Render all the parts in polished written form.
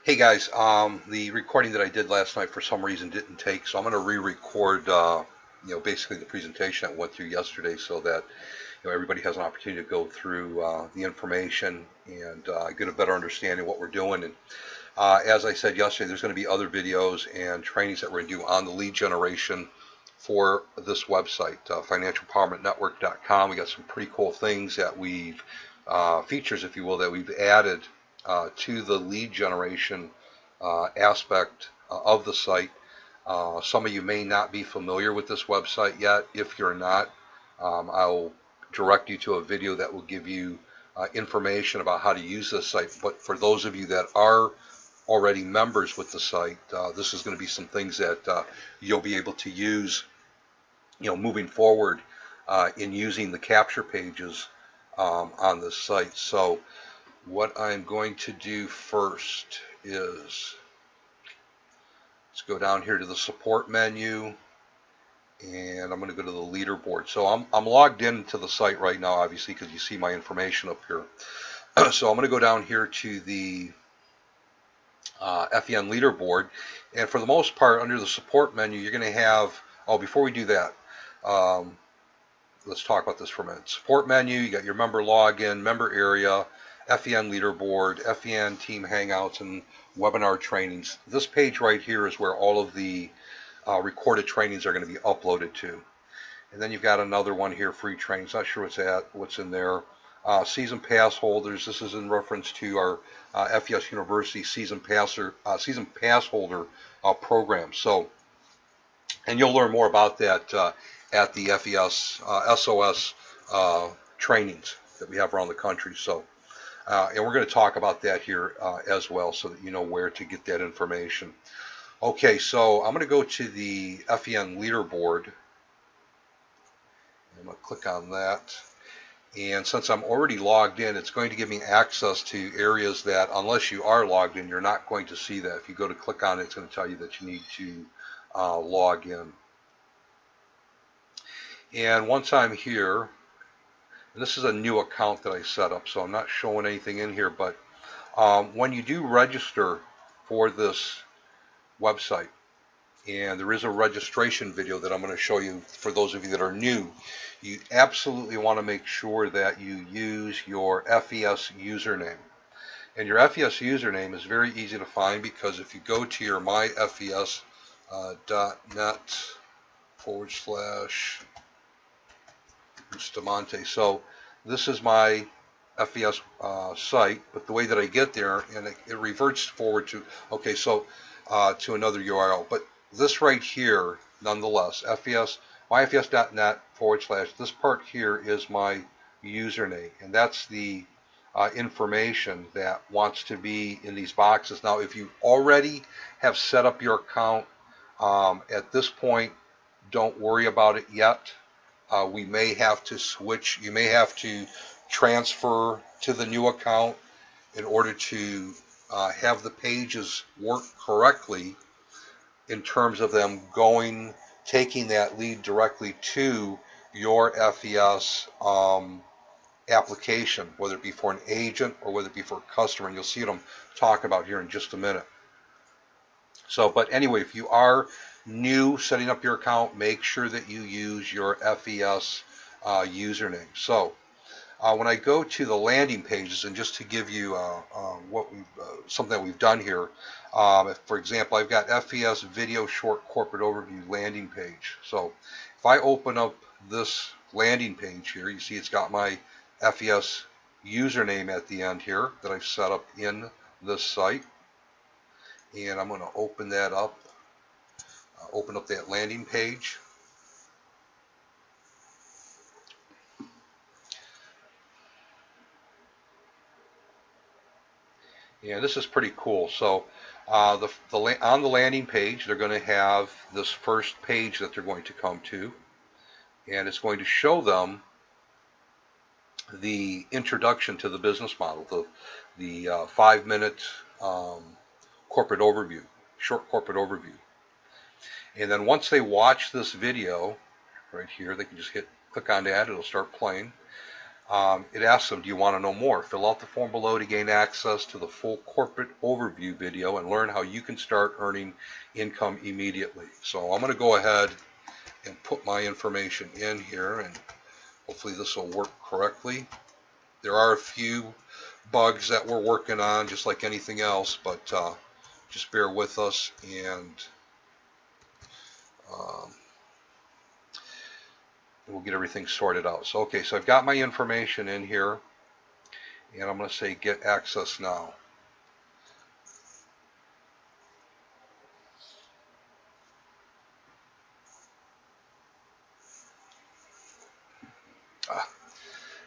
Hey guys, the recording that I did last night for some reason didn't take, so I'm going to re-record, basically the presentation that went through yesterday, so that everybody has an opportunity to go through the information and get a better understanding of what we're doing. And as I said yesterday, there's going to be other videos and trainings that we're going to do on the lead generation for this website, financialempowermentnetwork.com. We got some pretty cool things that we've features, if you will, that we've added to the lead generation aspect of the site. Some of you may not be familiar with this website yet. If you're not, I'll direct you to a video that will give you information about how to use this site. But for those of you that are already members with the site, this is going to be some things that you'll be able to use, moving forward in using the capture pages on this site. So what I'm going to do first is let's go down here to the support menu, and I'm going to go to the leaderboard. So I'm logged into the site right now, obviously, because you see my information up here. So I'm going to go down here to the FEN Leaderboard, and for the most part, under the support menu, you're going to have. Oh, before we do that, let's talk about this for a minute. Support menu, you got your member login, member area, FEN Leaderboard, FEN Team Hangouts, and webinar trainings. This page right here is where all of the recorded trainings are going to be uploaded to. And then you've got another one here, free trainings. Not sure what's in there. Season pass holders. This is in reference to our FES University season pass holder program. So, and you'll learn more about that at the FES SOS trainings that we have around the country. So, and we're going to talk about that here as well, so that you know where to get that information. Okay, so I'm going to go to the FEN Leaderboard. I'm going to click on that. And since I'm already logged in, it's going to give me access to areas that, unless you are logged in, you're not going to see that. If you go to click on it, it's going to tell you that you need to log in. And once I'm here, and this is a new account that I set up, so I'm not showing anything in here, but when you do register for this website, and there is a registration video that I'm going to show you for those of you that are new, you absolutely want to make sure that you use your FES username. And your FES username is very easy to find, because if you go to your myfes.net /Bustamante. So this is my FES site, but the way that I get there, and it reverts forward to, okay, so to another URL. But this right here, nonetheless, myfes.net / this part here is my username, and that's the information that wants to be in these boxes. Now, if you already have set up your account, at this point, don't worry about it yet. We may have to switch. You may have to transfer to the new account in order to have the pages work correctly in terms of them taking that lead directly to your FES application, whether it be for an agent or whether it be for a customer. And you'll see what I'm talking about here in just a minute. So, but anyway, if you are new setting up your account, make sure that you use your FES username. So when I go to the landing pages, and just to give you something that we've done here, for example, I've got FES Video Short Corporate Overview landing page. So if I open up this landing page here, you see it's got my FES username at the end here that I've set up in this site. And I'm going to open that up, open up that landing page. And this is pretty cool. So on the landing page, they're going to have this first page that they're going to come to, and it's going to show them the introduction to the business model, the 5-minute corporate overview, short corporate overview. And then once they watch this video right here, they can just click on that, it'll start playing. It asks them, do you want to know more? Fill out the form below to gain access to the full corporate overview video and learn how you can start earning income immediately. So I'm going to go ahead and put my information in here, and hopefully this will work correctly. There are a few bugs that we're working on, just like anything else, but just bear with us, and um, we'll get everything sorted out. So, okay, so I've got my information in here, and I'm going to say get access now.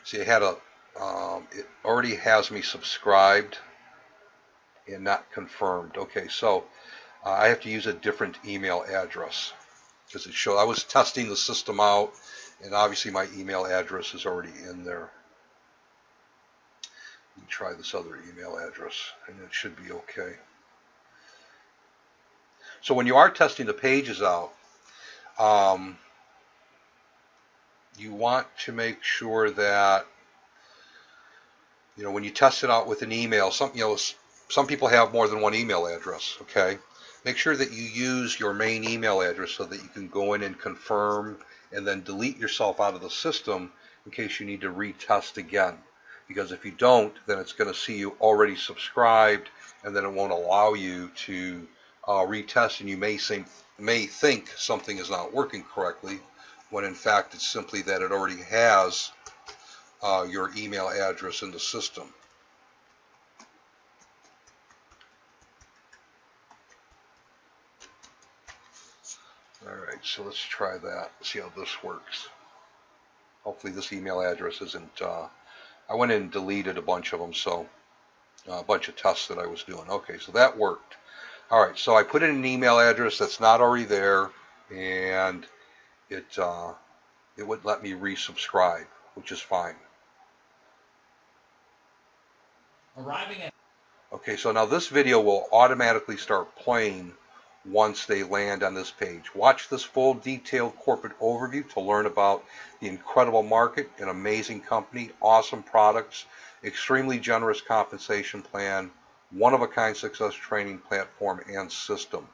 See, I had it already has me subscribed and not confirmed. Okay, so I have to use a different email address because it showed I was testing the system out, and obviously my email address is already in there. Let me try this other email address, and it should be okay. So when you are testing the pages out, you want to make sure that, when you test it out with an email, some people have more than one email address, okay? Make sure that you use your main email address so that you can go in and confirm and then delete yourself out of the system in case you need to retest again. Because if you don't, then it's going to see you already subscribed, and then it won't allow you to retest, and you may think something is not working correctly, when in fact it's simply that it already has your email address in the system. Alright, so let's try that, see how this works. Hopefully this email address isn't, I went in and deleted a bunch of them, so a bunch of tests that I was doing. Okay, so that worked. Alright, so I put in an email address that's not already there, and it wouldn't let me resubscribe, which is fine. Okay, so now this video will automatically start playing once they land on this page. Watch this full detailed corporate overview to learn about the incredible market, an amazing company, awesome products, extremely generous compensation plan, one-of-a-kind success training platform and system.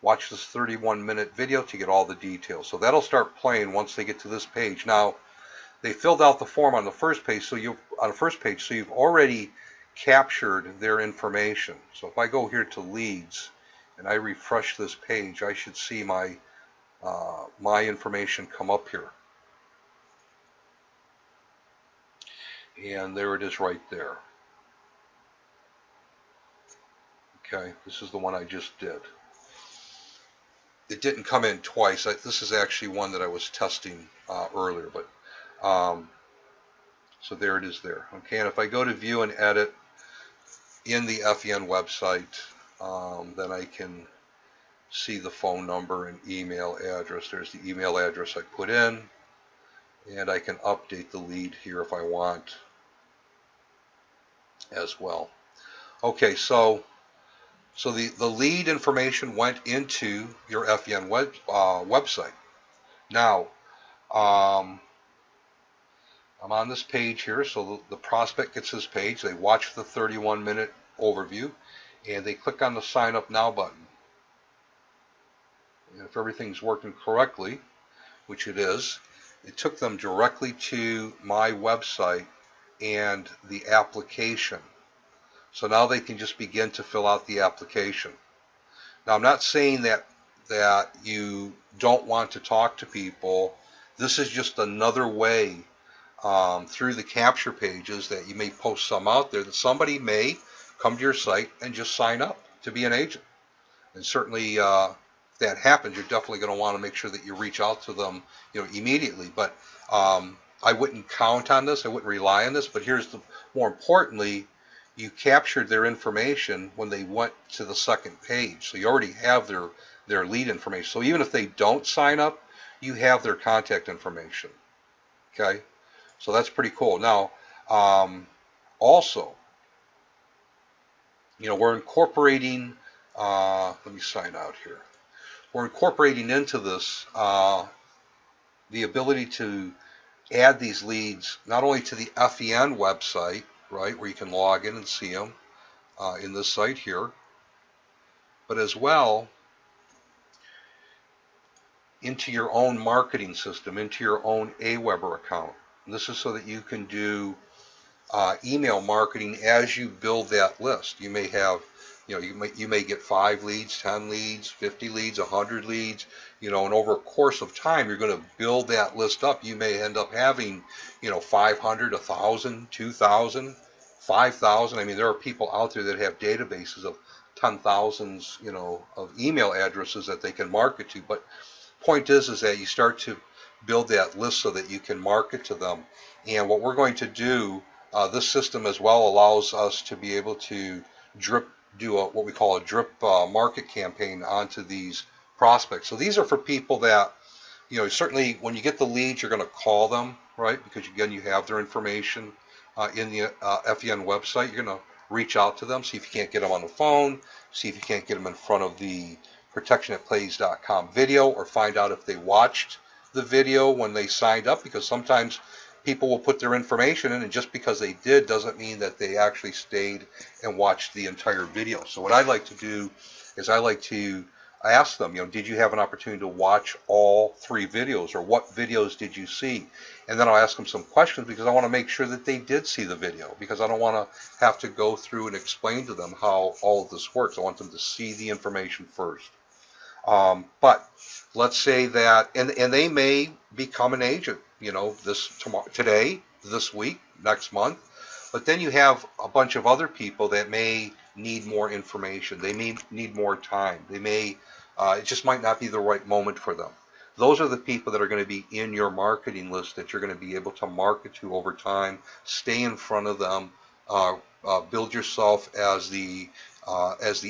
Watch this 31-minute video to get all the details. So that'll start playing once they get to this page. Now, they filled out the form on the first page, so you've already captured their information. So if I go here to leads and I refresh this page, I should see my information come up here. And there it is right there. Okay, this is the one I just did. It didn't come in twice. This is actually one that I was testing earlier, but so there it is there. Okay, and if I go to view and edit in the FEN website, then I can see the phone number and email address. There's the email address I put in, and I can update the lead here if I want as well. Okay, so the lead information went into your FEN website. Now, I'm on this page here, so the prospect gets this page. They watch the 31-minute overview, and they click on the Sign Up Now button. And if everything's working correctly, which it is, it took them directly to my website and the application. So now they can just begin to fill out the application. Now, I'm not saying that you don't want to talk to people. This is just another way through the capture pages that you may post some out there that somebody may come to your site and just sign up to be an agent. And certainly if that happens, you're definitely going to want to make sure that you reach out to them, immediately. But I wouldn't count on this. I wouldn't rely on this. But more importantly, you captured their information when they went to the second page. So you already have their lead information. So even if they don't sign up, you have their contact information. Okay? So that's pretty cool. Now, also, we're incorporating, let me sign out here. We're incorporating into this the ability to add these leads not only to the FEN website, right, where you can log in and see them in this site here, but as well into your own marketing system, into your own Aweber account. And this is so that you can do email marketing as you build that list. You may have, you may get 5 leads, 10 leads, 50 leads, 100 leads, and over a course of time, you're going to build that list up. You may end up having, 500, 1,000, 2,000, 5,000. I mean, there are people out there that have databases of 10,000s, of email addresses that they can market to. But point is that you start to build that list so that you can market to them. And what we're going to do, this system as well allows us to be able to do what we call a drip market campaign onto these prospects. So these are for people that, certainly when you get the leads, you're going to call them, right? Because again, you have their information in the FEN website. You're going to reach out to them, see if you can't get them on the phone, see if you can't get them in front of the protectionatplays.com video, or find out if they watched the video when they signed up, because sometimes people will put their information in, and just because they did doesn't mean that they actually stayed and watched the entire video. So what I like to do is I like to ask them, did you have an opportunity to watch all 3 videos, or what videos did you see? And then I'll ask them some questions, because I want to make sure that they did see the video, because I don't want to have to go through and explain to them how all of this works. I want them to see the information first. But let's say that, and they may become an agent, today, this week, next month. But then you have a bunch of other people that may need more information. They may need more time. They may, it just might not be the right moment for them. Those are the people that are going to be in your marketing list that you're going to be able to market to over time. Stay in front of them. Build yourself as the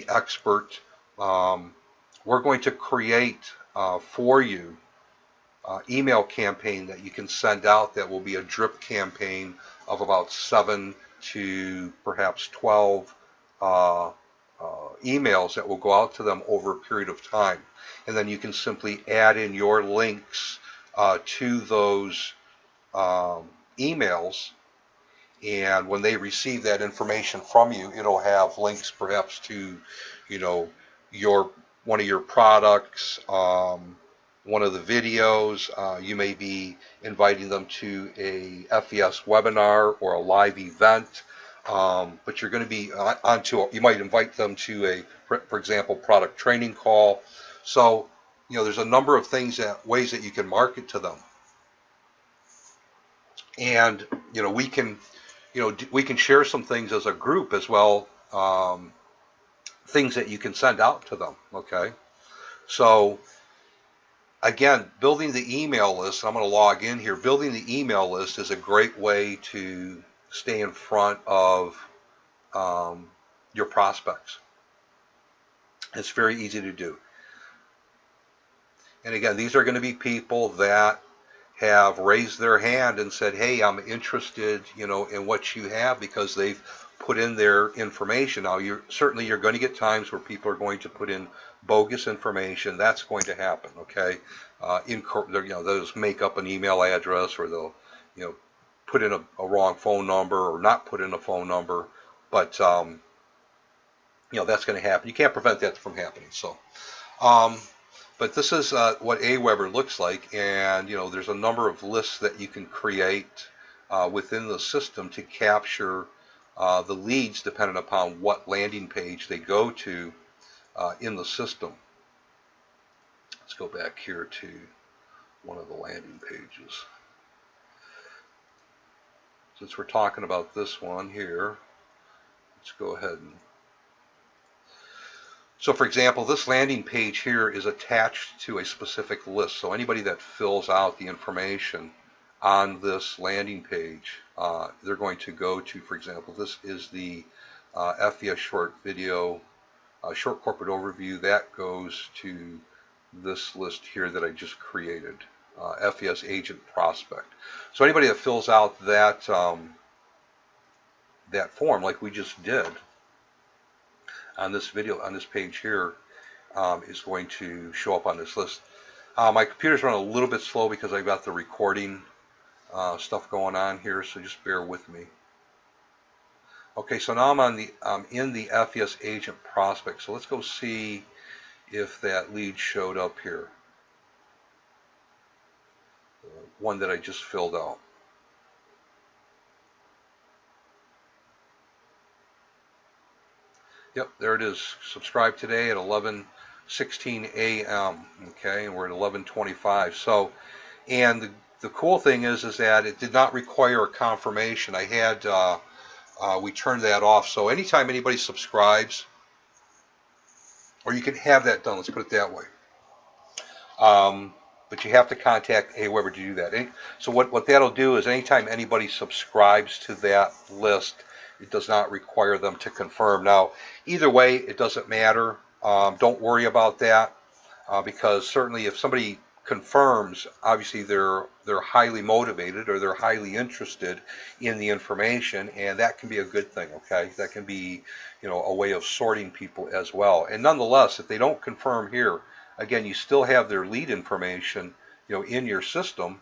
expert. We're going to create for you email campaign that you can send out that will be a drip campaign of about 7 to perhaps 12 emails that will go out to them over a period of time. And then you can simply add in your links to those emails, and when they receive that information from you, it'll have links perhaps to, one of your products, one of the videos. You may be inviting them to a FES webinar or a live event, but you're going to be you might invite them to for example, product training call. So, there's a number of ways that you can market to them. And, we can share some things as a group as well, things that you can send out to them, okay? So, again, building the email list, I'm going to log in here. Building the email list is a great way to stay in front of your prospects. It's very easy to do. And again, these are going to be people that have raised their hand and said, hey, I'm interested, in what you have, because they've put in their information. Now, you're going to get times where people are going to put in bogus information. That's going to happen, okay? They'll just make up an email address, or they'll, put in a wrong phone number, or not put in a phone number. But, that's going to happen. You can't prevent that from happening. So, but this is what Aweber looks like, and there's a number of lists that you can create within the system to capture the leads depending upon what landing page they go to in the system. Let's go back here to one of the landing pages. Since we're talking about this one here, let's go ahead and... So for example, this landing page here is attached to a specific list. So anybody that fills out the information on this landing page, they're going to go to, for example, this is the FES short video, short corporate overview. That goes to this list here that I just created, FES agent prospect. So anybody that fills out that, that form like we just did, on this video, on this page here, is going to show up on this list. My computer's running a little bit slow because I've got the recording stuff going on here, so just bear with me. Okay, so now I'm in the FES agent prospect. So let's go see if that lead showed up here. One that I just filled out. Yep, there it is. Subscribe today at 11:16 a.m. Okay, and we're at 11:25. So, and the cool thing is that it did not require a confirmation. I had we turned that off. So anytime anybody subscribes, or you can have that done. Let's put it that way. But you have to contact Aweber to do that. So what that'll do is anytime anybody subscribes to that list, it does not require them to confirm. Now, either way, it doesn't matter. Don't worry about that because certainly if somebody confirms, obviously they're highly motivated or they're highly interested in the information, and that can be a good thing. Okay, that can be a way of sorting people as well. And nonetheless, if they don't confirm here, again, you still have their lead information, in your system,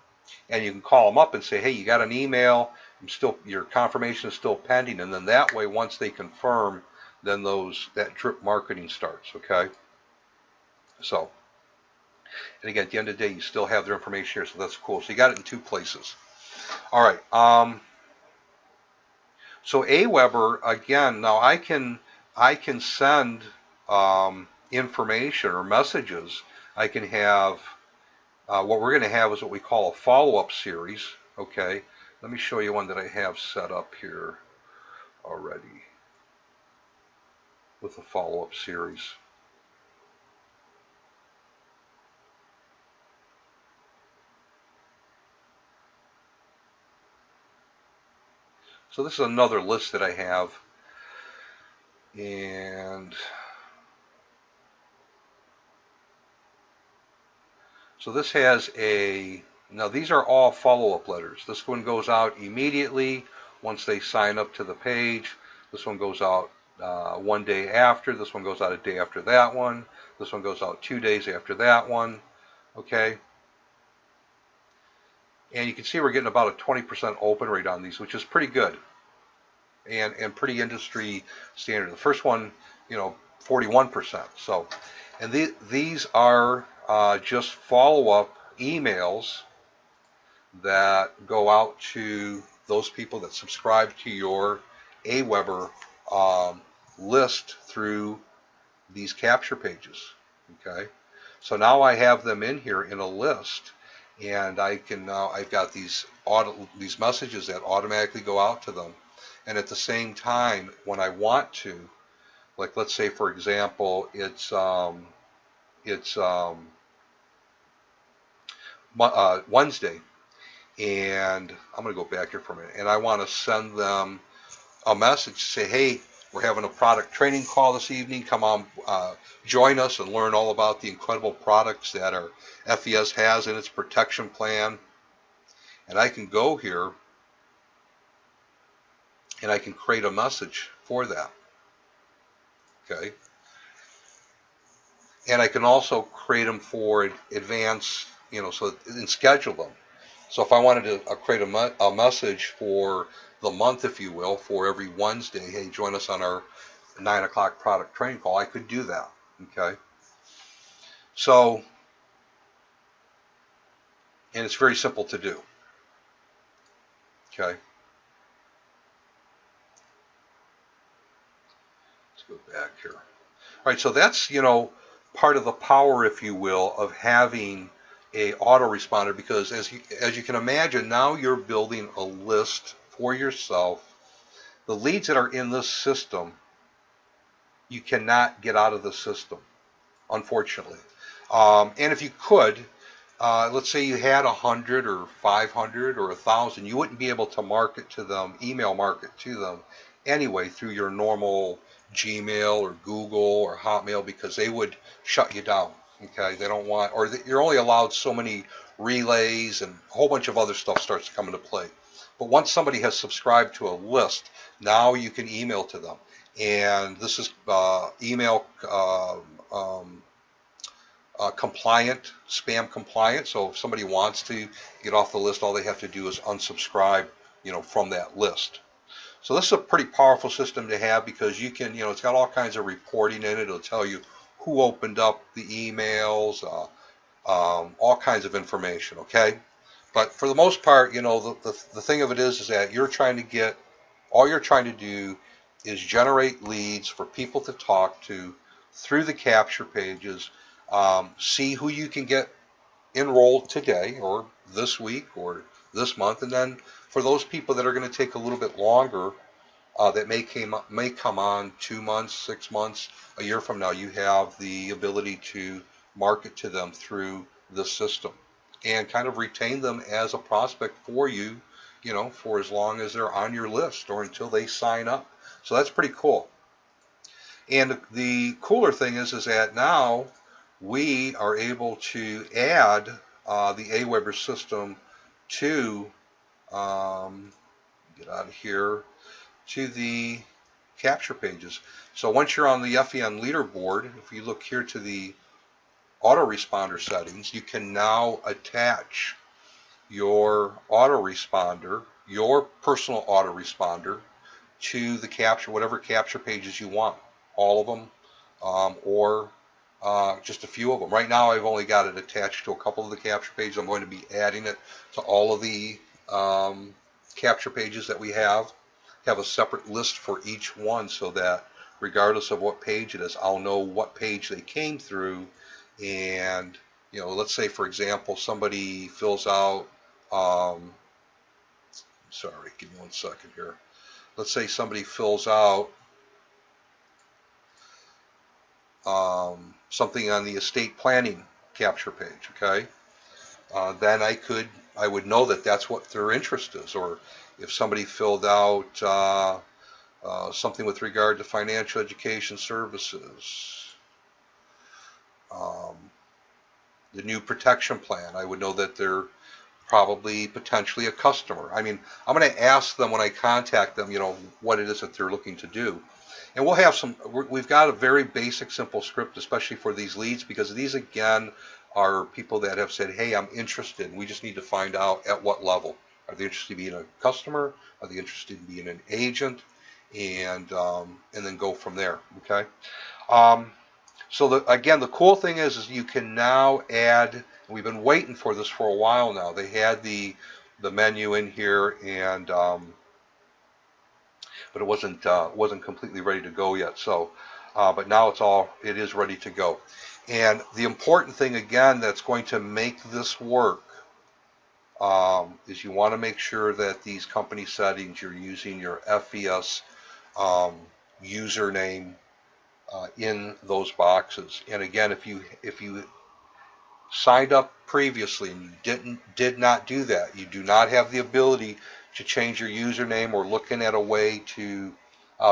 and you can call them up and say, hey, you got an email, your confirmation is still pending, and then that way, once they confirm, then that drip marketing starts, okay? So, and again, at the end of the day, you still have their information here, so that's cool. So you got it in two places. All right. So Aweber, again, now I can send information or messages. I can have, what we're going to have is what we call a follow-up series. Okay, let me show you one that I have set up here already with a follow-up series. So this is another list that I have, and so this has now these are all follow-up letters. This one goes out immediately once they sign up to the page. This one goes out 1 day after. This one goes out a day after that one. This one goes out 2 days after that one. Okay. And you can see we're getting about a 20% open rate on these, which is pretty good and pretty industry standard. The first one, 41%. So, and these are just follow-up emails that go out to those people that subscribe to your Aweber list through these capture pages. Okay, so now I have them in here in a list, and I can now I've got these messages that automatically go out to them, and at the same time, when I want to, like let's say for example, it's Wednesday, and I'm going to go back here for a minute, and I want to send them a message, say, hey, we're having a product training call this evening. Come on, join us and learn all about the incredible products that our FES has in its protection plan. And I can go here and I can create a message for that. Okay. And I can also create them for advance, and schedule them. So if I wanted to create a message for the month, if you will, for every Wednesday, hey, join us on our 9 o'clock product training call, I could do that. Okay. So, and it's very simple to do. Okay. Let's go back here. All right. So that's, part of the power, if you will, of having a autoresponder, because as you can imagine, now you're building a list for yourself. The leads that are in this system, you cannot get out of the system, unfortunately. And if you could, let's say you had 100 or 500 or 1,000, you wouldn't be able to market to them, email market to them anyway through your normal Gmail or Google or Hotmail, because they would shut you down. Okay, they don't want, or you're only allowed so many relays, and a whole bunch of other stuff starts to come into play. But once somebody has subscribed to a list, now you can email to them. And this is email compliant, spam compliant. So if somebody wants to get off the list, all they have to do is unsubscribe, from that list. So this is a pretty powerful system to have because you can, it's got all kinds of reporting in it. It'll tell you who opened up the emails, all kinds of information, okay? But for the most part, the thing of it is that all you're trying to do is generate leads for people to talk to through the capture pages, see who you can get enrolled today or this week or this month, and then for those people that are going to take a little bit longer, that may come on 2 months, 6 months, a year from now, you have the ability to market to them through this system and kind of retain them as a prospect for you, for as long as they're on your list or until they sign up. So that's pretty cool. And the cooler thing is that now we are able to add the Aweber system to, get out of here, to the capture pages. So once you're on the FEN Leaderboard, if you look here to the autoresponder settings, you can now attach your autoresponder, your personal autoresponder, to the capture, whatever capture pages you want, all of them, or just a few of them. Right now I've only got it attached to a couple of the capture pages. I'm going to be adding it to all of the capture pages that we have a separate list for each one so that regardless of what page it is, I'll know what page they came through. And let's say for example somebody fills out sorry, give me 1 second here. Let's say somebody fills out something on the estate planning capture page, okay? Then I would know that that's what their interest is. Or if somebody filled out something with regard to financial education services, the new protection plan, I would know that they're probably potentially a customer. I mean, I'm going to ask them when I contact them, what it is that they're looking to do. And we'll have we've got a very basic, simple script, especially for these leads, because these, again, are people that have said, hey, I'm interested. We just need to find out at what level. Are they interested in being a customer? Are they interested in being an agent? And then go from there, okay? So again, the cool thing is you can now add, we've been waiting for this for a while now. They had the menu in here, and but it wasn't completely ready to go yet. So, but now it is ready to go. And the important thing, again, that's going to make this work is you want to make sure that these company settings, you're using your FES username in those boxes. And again, if you signed up previously and you did not do that, you do not have the ability to change your username or looking at a way to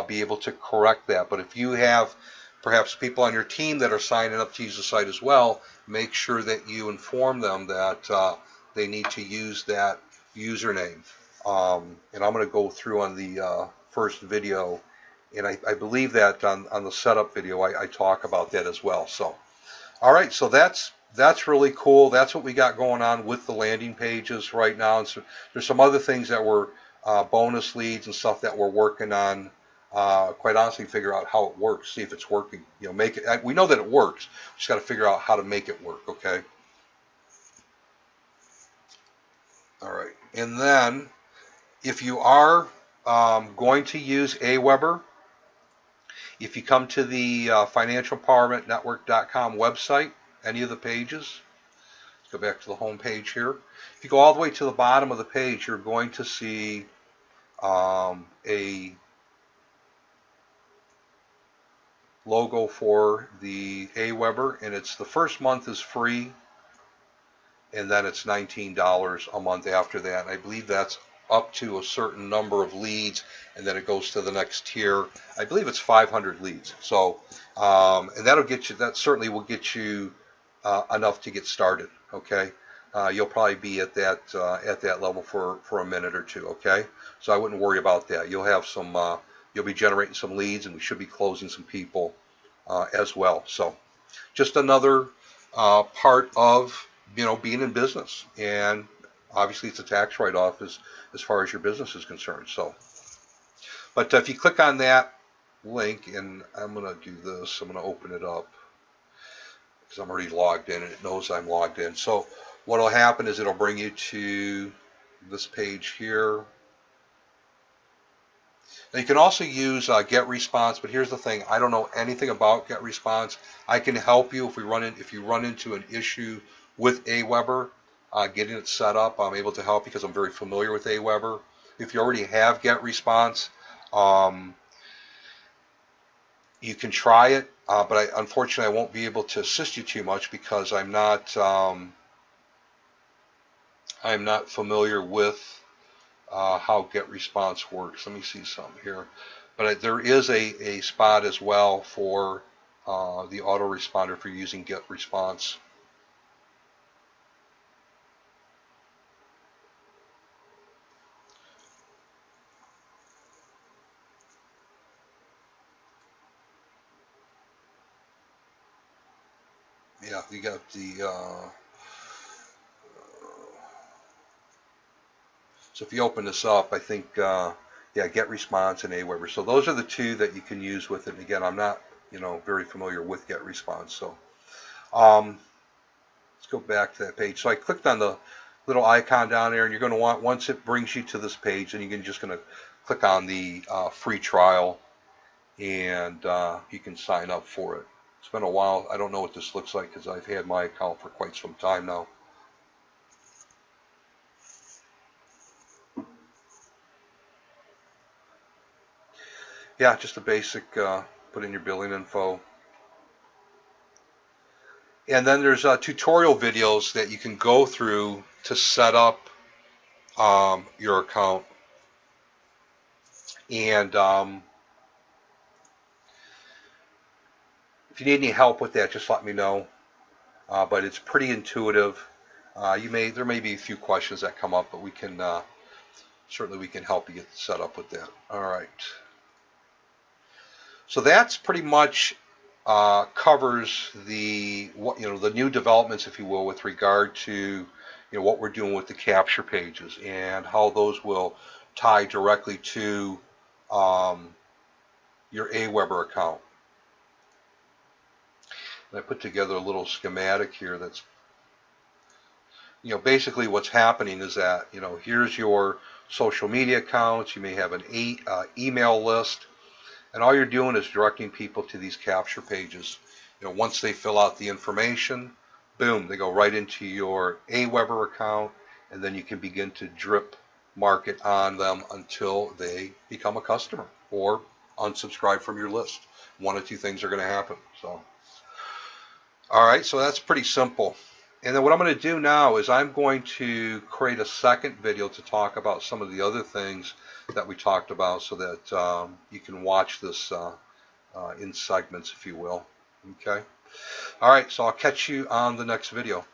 be able to correct that. But if you have perhaps people on your team that are signing up to use the site as well, make sure that you inform them that they need to use that username. And I'm going to go through on the first video, and I believe that on the setup video I talk about that as well. So, all right, so that's really cool. That's what we got going on with the landing pages right now. And so there's some other things that were bonus leads and stuff that we're working on. Quite honestly, figure out how it works, see if it's working. Make it. We know that it works. We just got to figure out how to make it work. Okay. All right, and then if you are going to use Aweber, if you come to the financialempowermentnetwork.com website, any of the pages, let's go back to the home page here. If you go all the way to the bottom of the page, you're going to see a logo for the Aweber, and the first month is free, and then it's $19 a month after that. And I believe that's up to a certain number of leads, and then it goes to the next tier. I believe it's 500 leads. So, and that certainly will get you enough to get started. Okay, you'll probably be at that level for a minute or two. Okay, so I wouldn't worry about that. You'll have you'll be generating some leads, and we should be closing some people as well. So, just another part of being in business, and obviously it's a tax write-off as far as your business is concerned. So, but if you click on that link, and I'm going to do this, I'm going to open it up because I'm already logged in and it knows I'm logged in. So what will happen is it'll bring you to this page here. Now you can also use GetResponse, but here's the thing: I don't know anything about GetResponse. I can help you if you run into an issue with Aweber, getting it set up. I'm able to help because I'm very familiar with Aweber. If you already have GetResponse, you can try it, but unfortunately I won't be able to assist you too much because I'm not familiar with how GetResponse works. Let me see something here. But there is a spot as well for the autoresponder for using GetResponse. Yeah, you got the so if you open this up, I think yeah, GetResponse and Aweber. So those are the two that you can use with it. And again, I'm not very familiar with GetResponse. So let's go back to that page. So I clicked on the little icon down there, and you're going to want, once it brings you to this page, then you're just going to click on the free trial, and you can sign up for it. It's been a while. I don't know what this looks like because I've had my account for quite some time now. Yeah, just a basic put in your billing info. And then there's tutorial videos that you can go through to set up your account. And if you need any help with that, just let me know. But it's pretty intuitive. There may be a few questions that come up, but we can certainly we can help you get set up with that. All right. So that's pretty much covers the new developments, if you will, with regard to what we're doing with the capture pages and how those will tie directly to your Aweber account. And I put together a little schematic here that's basically what's happening is that here's your social media accounts. You may have an email list. And all you're doing is directing people to these capture pages. Once they fill out the information, boom, they go right into your Aweber account, and then you can begin to drip market on them until they become a customer or unsubscribe from your list. One of two things are going to happen. So, all right, so that's pretty simple. And then what I'm going to do now is I'm going to create a second video to talk about some of the other things that we talked about so that you can watch this in segments, if you will. Okay. All right, so I'll catch you on the next video.